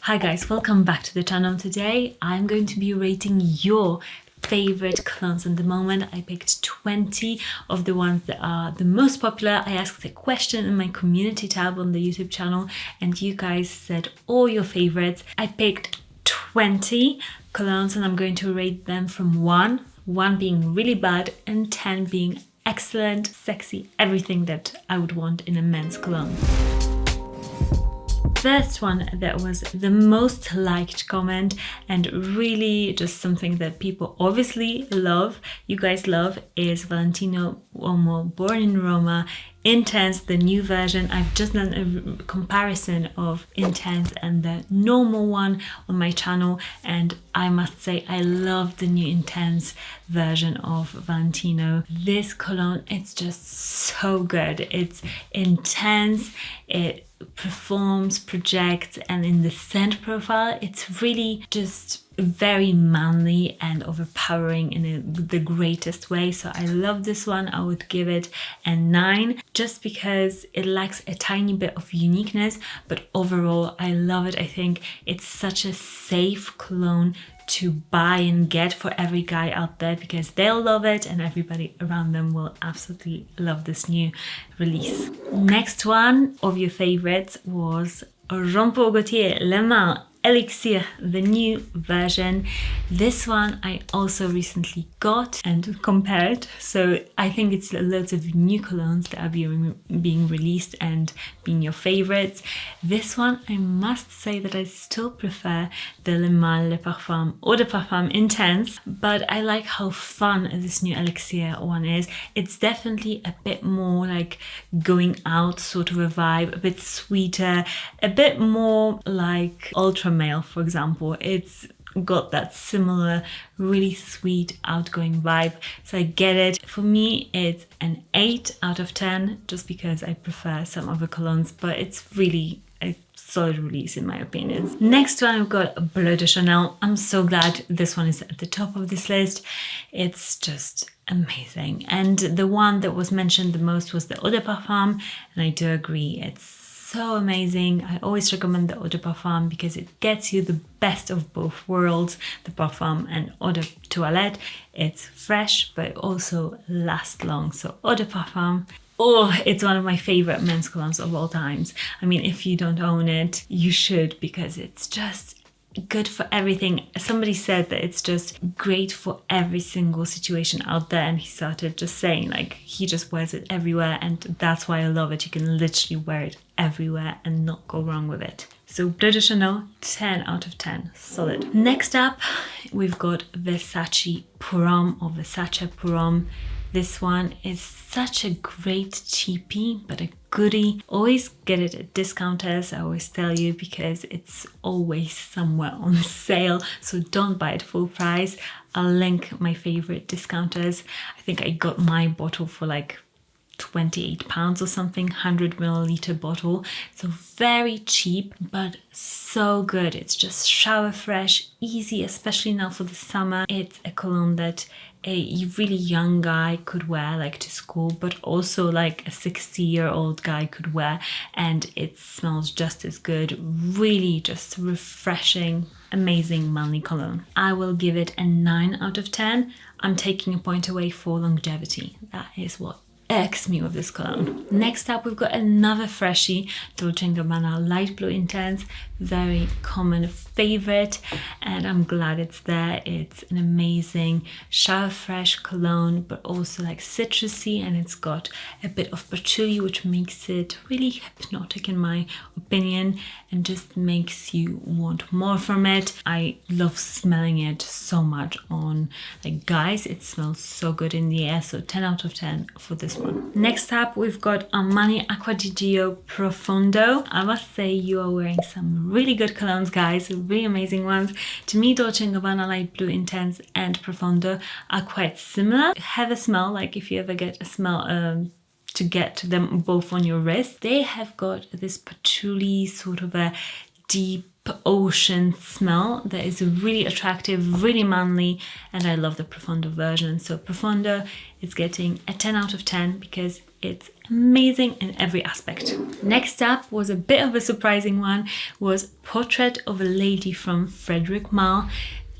Hi guys, welcome back to the channel. Today I'm going to be rating your favorite colognes. At the moment I picked 20 of the ones that are the most popular. I asked a question in my community tab on the YouTube channel and you guys said all your favorites. I picked 20 colognes and I'm going to rate them from 1 being really bad and 10 being excellent, sexy, everything that I would want in a men's cologne. First one that was the most liked comment and really just something that people obviously love, you guys love, is Valentino Uomo Born in Roma Intense, the new version. I've just done a comparison of Intense and the normal one on my channel and I must say I love the new Intense version of Valentino. This cologne, it's just so good. It's intense, it performs, projects, and in the scent profile it's really just very manly and overpowering in the greatest way. So I love this one. I would give it a 9 just because it lacks a tiny bit of uniqueness, but overall I love it. I think it's such a safe cologne to buy and get for every guy out there because they'll love it and everybody around them will absolutely love this new release. Next one of your favorites was Gaultier Le Mans Elixir, the new version. This one I also recently got and compared, so I think it's loads of new colognes that are being released and being your favorites. This one I must say that I still prefer the Le Mans Le Parfum Eau de Parfum Intense, but I like how fun this new Elixir one is. It's definitely a bit more like going out sort of a vibe, a bit sweeter, a bit more like Ultra Male, for example. It's got that similar really sweet outgoing vibe, so I get it. For me it's an 8 out of 10 just because I prefer some other colognes, but it's really a solid release in my opinion. Next one I've got Bleu de Chanel. I'm so glad this one is at the top of this list. It's just amazing, and the one that was mentioned the most was the Eau de Parfum, and I do agree, it's so amazing. I always recommend the Eau de Parfum because it gets you the best of both worlds, the parfum and Eau de Toilette. It's fresh but it also lasts long. So Eau de Parfum, oh, it's one of my favorite men's colognes of all times. I mean, if you don't own it, you should, because it's just good for everything. Somebody said that it's just great for every single situation out there, and he started just saying like he just wears it everywhere, and that's why I love it. You can literally wear it everywhere and not go wrong with it. So Bleu de Chanel, 10 out of 10, solid. Next up we've got Versace Pour Homme or Versace Pour Homme. This one is such a great cheapie, but a goodie. Always get it at discounters, I always tell you, because it's always somewhere on sale. So don't buy it full price. I'll link my favorite discounters. I think I got my bottle for like £28 or something, 100ml bottle. So very cheap, but so good. It's just shower fresh, easy, especially now for the summer. It's a cologne that a really young guy could wear like to school, but also like a 60-year-old guy could wear, and it smells just as good. Really just refreshing, amazing manly cologne. I will give it a 9 out of 10. I'm taking a point away for longevity. That is what irks me with this cologne. Next up we've got another freshie, Dolce & Gabbana Light Blue Intense, very common favorite, and I'm glad it's there. It's an amazing shower fresh cologne, but also like citrusy, and it's got a bit of patchouli which makes it really hypnotic in my opinion and just makes you want more from it. I love smelling it so much on like guys. It smells so good in the air, so 10 out of 10 for this one. Next up we've got Armani Acqua di Profondo. I must say you are wearing some really good colognes, guys, really amazing ones. To me, Dolce & Gabbana Light Blue Intense and Profondo are quite similar. Have a smell, like if you ever get a smell to get them both on your wrist. They have got this patchouli, sort of a deep ocean smell that is really attractive, really manly, and I love the Profondo version. So Profondo is getting a 10 out of 10 because it's amazing in every aspect. Next up was a bit of a surprising one, was Portrait of a Lady from Frederic Malle.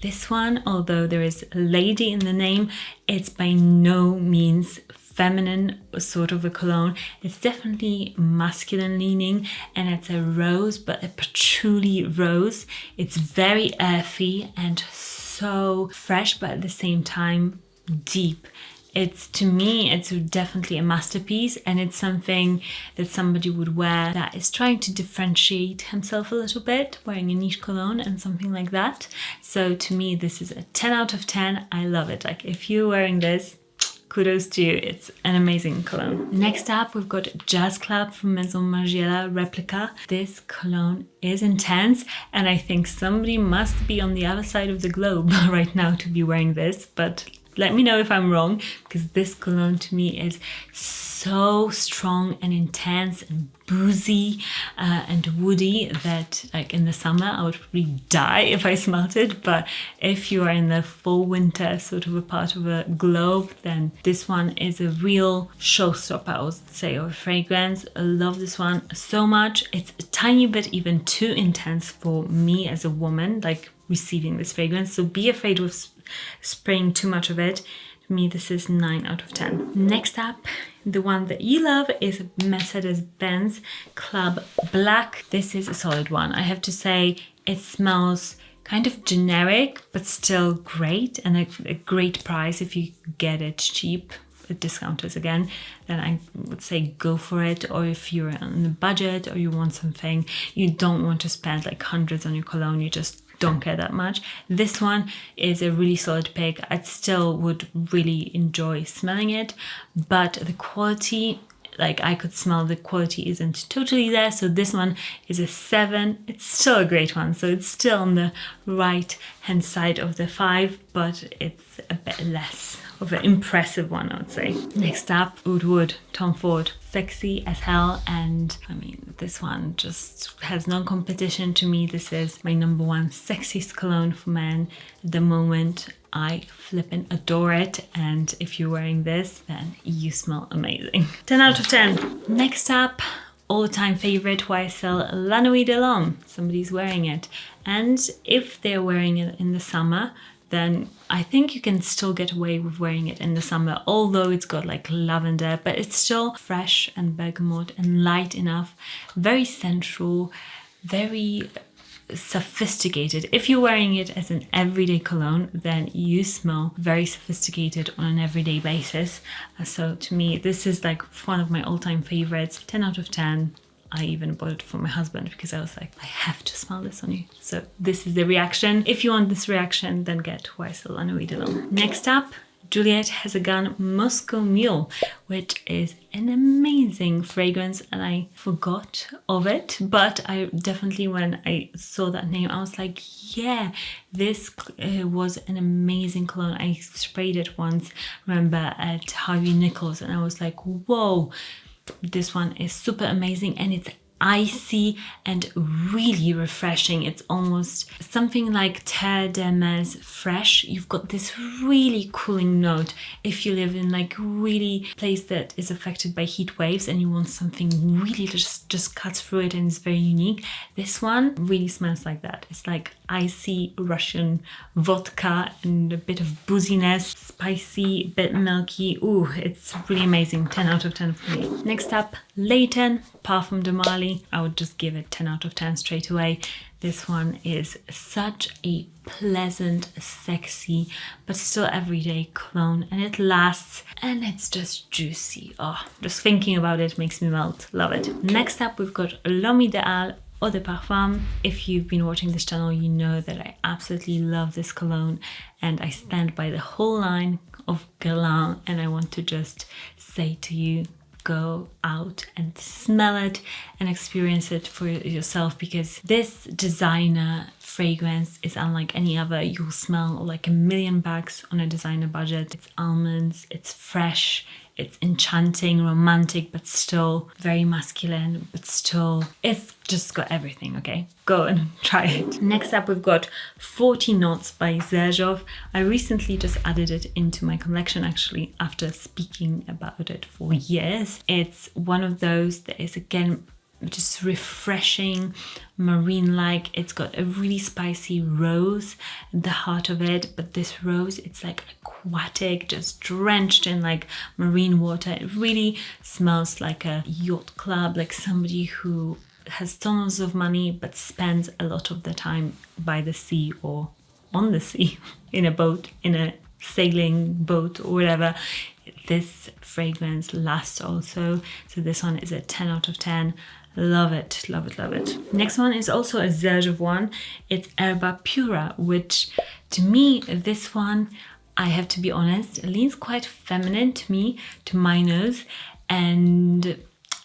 This one, although there is a lady in the name, it's by no means feminine sort of a cologne. It's definitely masculine leaning, and it's a rose, but a patchouli rose. It's very earthy and so fresh, but at the same time deep. It's, to me, it's definitely a masterpiece, and it's something that somebody would wear that is trying to differentiate himself a little bit, wearing a niche cologne and something like that. So to me, this is a 10 out of 10. I love it. Like, if you're wearing this, kudos to you. It's an amazing cologne. Next up, we've got Jazz Club from Maison Margiela Replica. This cologne is intense, and I think somebody must be on the other side of the globe right now to be wearing this, but let me know if I'm wrong, because this cologne to me is so strong and intense and boozy and woody that, like, in the summer I would probably die if I smelled it, but if you are in the fall winter sort of a part of a globe, then this one is a real showstopper, I would say, of a fragrance. I love this one so much. It's a tiny bit even too intense for me as a woman, like, receiving this fragrance, so be afraid of spraying too much of it. To me, this is 9 out of 10. Next up, the one that you love is Mercedes-Benz Club Black. This is a solid one. I have to say, it smells kind of generic, but still great, and a great price if you get it cheap at discounters again, then I would say go for it. Or if you're on the budget or you want something, you don't want to spend like hundreds on your cologne, you just don't care that much, this one is a really solid pick. I still would really enjoy smelling it, but the quality, like, I could smell the quality isn't totally there, so this one is a 7. It's still a great one, so it's still on the right hand side of the 5, but it's a bit less of an impressive one, I would say. Next up, Oud Wood Tom Ford. Sexy as hell, and I mean, this one just has no competition to me. This is my number one sexiest cologne for men at the moment. I flippin' adore it, and if you're wearing this, then you smell amazing. 10 out of 10. Next up, all-time favorite YSL La Nuit de l'Homme. Somebody's wearing it, and if they're wearing it in the summer, then I think you can still get away with wearing it in the summer, although it's got like lavender, but it's still fresh and bergamot and light enough, very sensual, very sophisticated. If you're wearing it as an everyday cologne, then you smell very sophisticated on an everyday basis. So to me, this is like one of my all-time favorites. 10 out of 10. I even bought it for my husband because I was like, I have to smell this on you. So this is the reaction. If you want this reaction, then get YSL La Nuit de l'Homme. Next up, Juliette has a gun Moscow Mule, which is an amazing fragrance, and I forgot of it, but I definitely, when I saw that name, I was like, yeah, this was an amazing cologne. I sprayed it once, remember, at Harvey Nichols, and I was like, whoa, this one is super amazing, and it's icy and really refreshing. It's almost something like Terre d'Hermès fresh. You've got this really cooling note if you live in like really place that is affected by heat waves and you want something really just cuts through it and is very unique. This one really smells like that. It's like icy Russian vodka and a bit of booziness, spicy, bit milky. Ooh, it's really amazing. 10 out of 10 for me. Next up, Layton Parfum de Marly. I would just give it 10 out of 10 straight away. This one is such a pleasant, sexy, but still everyday cologne, and it lasts, and it's just juicy. Oh, just thinking about it makes me melt. Love it. Next up, we've got L'Homme Idéal Eau de Parfum. If you've been watching this channel, you know that I absolutely love this cologne, and I stand by the whole line of Guerlain, and I want to just say to you, go out and smell it and experience it for yourself, because this designer fragrance is unlike any other. You'll smell like $1 million on a designer budget. It's almonds, it's fresh, It's enchanting, romantic, but still very masculine, but still, it's just got everything, okay? Go and try it. Next up, we've got 40 Knots by Xerjoff. I recently just added it into my collection, actually, after speaking about it for years. It's one of those that is, again, just refreshing, marine-like. It's got a really spicy rose at the heart of it, but this rose, it's like aquatic, just drenched in like marine water. It really smells like a yacht club, like somebody who has tons of money but spends a lot of the time by the sea or on the sea, in a boat, in a sailing boat or whatever. This fragrance lasts also, so this one is a 10 out of 10. Love it, love it, love it. Next one is also a Xerjoff one. It's Erba Pura, which to me, this one, I have to be honest, leans quite feminine to me, to my nose, and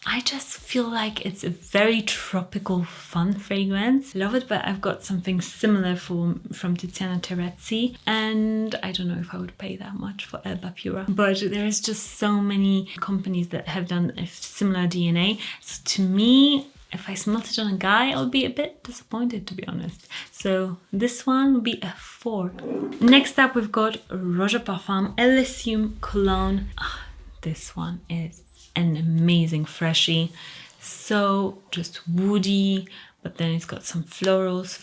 I just feel like it's a very tropical, fun fragrance. Love it, but I've got something similar from Tiziana Terziotti, and I don't know if I would pay that much for Erba Pura. But there is just so many companies that have done a similar DNA. So to me, if I smelt it on a guy, I would be a bit disappointed, to be honest. So this one would be a 4. Next up, we've got Roja Parfum Elysium Cologne. This one is an amazing freshie, so just woody, but then it's got some florals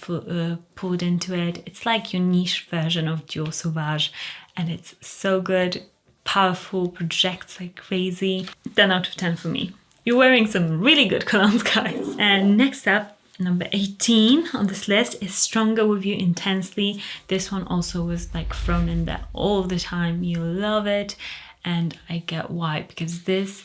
poured into it. It's like your niche version of Dior Sauvage, and it's so good, powerful, projects like crazy. 10 out of 10 for me. You're wearing some really good colognes, guys. And next up, number 18 on this list is Stronger With You Intensely. This one also was like thrown in there all the time. You love it. And I get why, because this,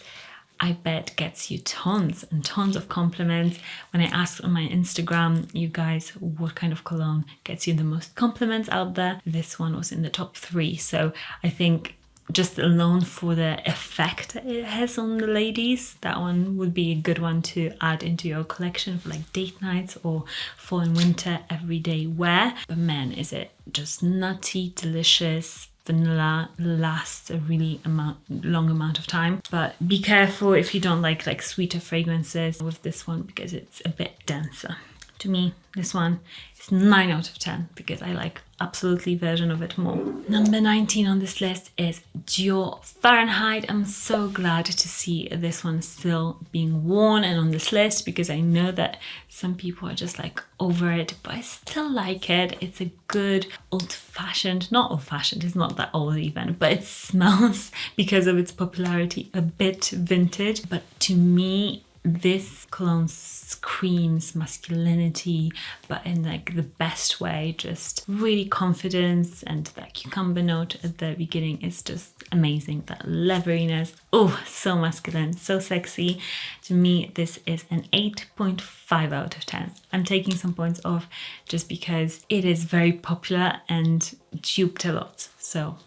I bet, gets you tons and tons of compliments. When I asked on my Instagram, you guys, what kind of cologne gets you the most compliments out there, this one was in the top 3. So I think just alone for the effect it has on the ladies, that one would be a good one to add into your collection for like date nights or fall and winter everyday wear. But man, is it just nutty, delicious. Vanilla lasts a really long amount of time, but be careful if you don't like sweeter fragrances with this one, because it's a bit denser. To me, this one is 9 out of 10 because I like absolutely version of it more. Number 19 on this list is Dior Fahrenheit. I'm so glad to see this one still being worn and on this list, because I know that some people are just like over it, but I still like it. It's a good old-fashioned, not old-fashioned, it's not that old even, but it smells, because of its popularity, a bit vintage. But to me, this cologne screams masculinity, but in like the best way, just really confidence, and that cucumber note at the beginning is just amazing. That leveriness, oh, so masculine, so sexy. To me, this is an 8.5 out of 10. I'm taking some points off just because it is very popular and duped a lot, so,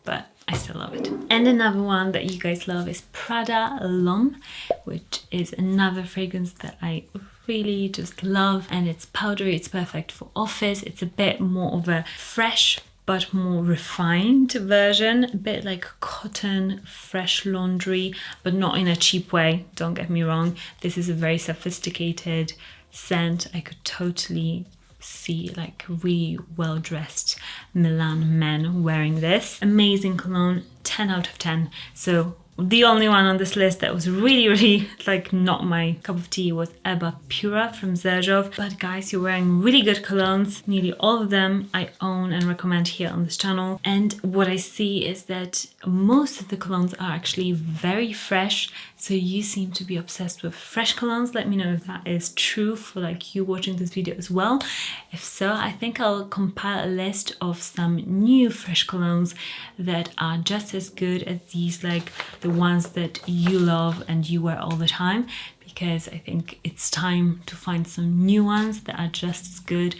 but I still love it. And another one that you guys love is Prada Long, which is another fragrance that I really just love, and it's powdery. It's perfect for office. It's a bit more of a fresh but more refined version, a bit like cotton, fresh laundry, but not in a cheap way, don't get me wrong. This is a very sophisticated scent. I could totally see like really well-dressed Milan men wearing this. Amazing cologne, 10 out of 10. So the only one on this list that was really like not my cup of tea was Erba Pura from Xerjoff. But guys, you're wearing really good colognes. Nearly all of them I own and recommend here on this channel. And what I see is that most of the colognes are actually very fresh. So you seem to be obsessed with fresh colognes. Let me know if that is true for like you watching this video as well. If so, I think I'll compile a list of some new fresh colognes that are just as good as these, like the ones that you love and you wear all the time, because I think it's time to find some new ones that are just as good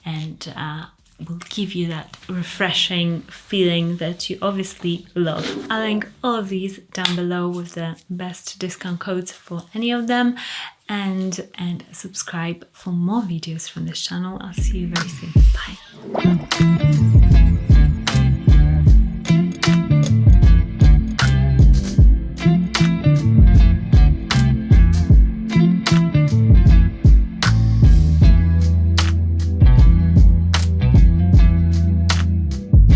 and will give you that refreshing feeling that you obviously love. I'll link all of these down below with the best discount codes for any of them, and subscribe for more videos from this channel. I'll see you very soon. Bye.